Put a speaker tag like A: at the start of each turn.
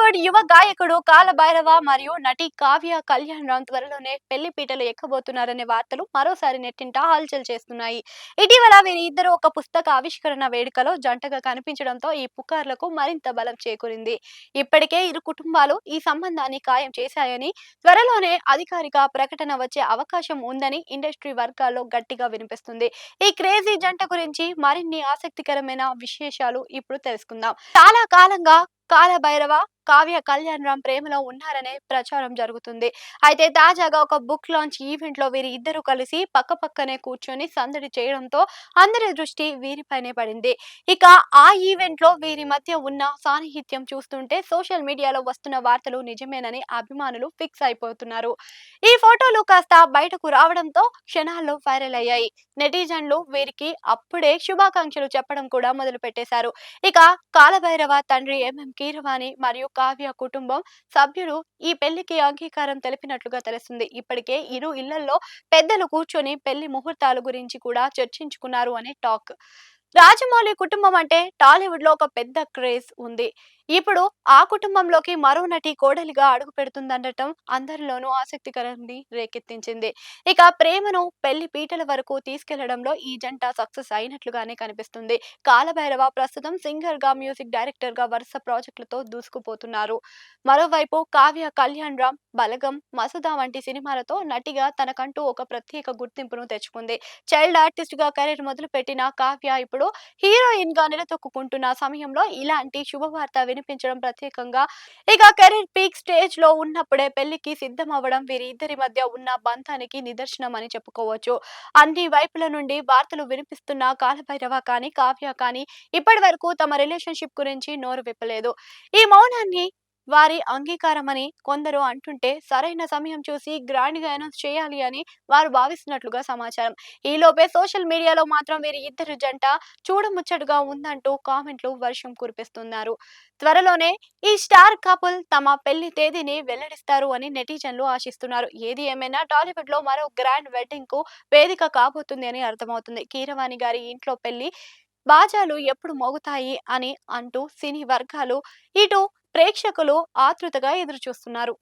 A: టాలీవుడ్ యువ గాయకుడు కాలభైరవ మరియు నటి కావ్య కళ్యాణ్ రామ్ త్వరలోనే పెళ్లి పీటలు ఎక్కబోతున్నారనే వార్తలు మరోసారి నెట్టింట హల్చల్ చేస్తున్నాయి. ఇటీవల వీరి ఇద్దరు ఒక పుస్తక ఆవిష్కరణ వేడుకలో జంటగా కనిపించడంతో ఈ పుకార్లకు మరింత బలం చేకూరింది. ఇప్పటికే ఇరు కుటుంబాలు ఈ సంబంధాన్ని ఖాయం చేశాయని, త్వరలోనే అధికారిక ప్రకటన వచ్చే అవకాశం ఉందని ఇండస్ట్రీ వర్గాల్లో గట్టిగా వినిపిస్తుంది. ఈ క్రేజీ జంట గురించి మరిన్ని ఆసక్తికరమైన విశేషాలు ఇప్పుడు తెలుసుకుందాం. చాలా కాలంగా కాలభైరవ, కావ్య కళ్యాణ్ రామ్ ప్రేమలో ఉన్నారనే ప్రచారం జరుగుతుంది. అయితే తాజాగా ఒక బుక్ లాంచ్ ఈవెంట్ లో వీరి ఇద్దరు కలిసి పక్కపక్కనే కూర్చొని సందడి చేయడంతో అందరి దృష్టి వీరిపైనే పడింది. ఇక ఆ ఈవెంట్ లో వీరి మధ్య ఉన్న సాన్నిహిత్యం చూస్తుంటే సోషల్ మీడియాలో వస్తున్న వార్తలు నిజమేనని అభిమానులు ఫిక్స్ అయిపోతున్నారు. ఈ ఫోటోలు కాస్త బయటకు రావడంతో క్షణాల్లో వైరల్ అయ్యాయి. నెటిజన్లు వీరికి అప్పుడే శుభాకాంక్షలు చెప్పడం కూడా మొదలు పెట్టేశారు. ఇక కాలభైరవ తండ్రి కీరవాణి మరియు కావ్య కుటుంబం సభ్యులు ఈ పెళ్లికి అంగీకారం తెలిపినట్లుగా తెలుస్తుంది. ఇప్పటికే ఇరు ఇళ్లలో పెద్దలు కూర్చొని పెళ్లి ముహూర్తాల గురించి కూడా చర్చించుకున్నారు అనే టాక్. రాజమౌళి కుటుంబం అంటే టాలీవుడ్ లో ఒక పెద్ద క్రేజ్ ఉంది. ఇప్పుడు ఆ కుటుంబంలోకి మరో నటి కోడలిగా అడుగు పెడుతుందనటం అందరిలోనూ ఆసక్తికరాన్ని రేకెత్తించింది. ఇక ప్రేమను పెళ్లి పీటల వరకు తీసుకెళ్లడంలో ఈ జంట సక్సెస్ అయినట్లుగానే కనిపిస్తుంది. కాలభైరవ ప్రస్తుతం సింగర్ గా, మ్యూజిక్ డైరెక్టర్ గా వరుస ప్రాజెక్టులతో దూసుకుపోతున్నారు. మరోవైపు కావ్య కళ్యాణ్ రామ్ బలగం, మసూదా వంటి సినిమాలతో నటిగా తనకంటూ ఒక ప్రత్యేక గుర్తింపును తెచ్చుకుంది. చైల్డ్ ఆర్టిస్ట్ గా కెరీర్ మొదలుపెట్టిన కావ్య ఇప్పుడు హీరోయిన్ గా నిలదొక్కుంటున్న సమయంలో ఇలాంటి శుభవార్త వినిపించడం ప్రత్యేకంగా. ఇక కెరీర్ పీక్ స్టేజ్ లో ఉన్నప్పుడే పెళ్లికి సిద్ధం అవ్వడం వీరి ఇద్దరి మధ్య ఉన్న బంధానికి నిదర్శనం అని చెప్పుకోవచ్చు. అన్ని వైపుల నుండి వార్తలు వినిపిస్తున్న కాలభైరవ కానీ, కావ్య కానీ ఇప్పటి వరకు తమ రిలేషన్షిప్ గురించి నోరు విప్పలేదు. ఈ మౌనాన్ని వారి అంగీకారమని కొందరు అంటుంటే, సరైన సమయం చూసి గ్రాండ్ గా అనౌన్స్ చేయాలి అని వారు భావిస్తున్నట్లుగా సమాచారం. ఈలోపే సోషల్ మీడియాలో మాత్రం వీరి ఇద్దరు జంట చూడముచ్చటగా ఉందంటూ కామెంట్లు వర్షం కురిపిస్తున్నారు. త్వరలోనే ఈ స్టార్ కపుల్ తమ పెళ్లి తేదీని వెల్లడిస్తారు అని నెటిజన్లు ఆశిస్తున్నారు. ఏది ఏమైనా టాలీవుడ్ లో మరో గ్రాండ్ వెడ్డింగ్ కు వేదిక కాబోతుంది అని అర్థమవుతుంది. కీరవాణి గారి ఇంట్లో పెళ్లి బాజాలు ఎప్పుడు మోగుతాయి అని అంటూ సినీ వర్గాలు, ఇటు ప్రేక్షకులు ఆతృతగా ఎదురు చూస్తున్నారు.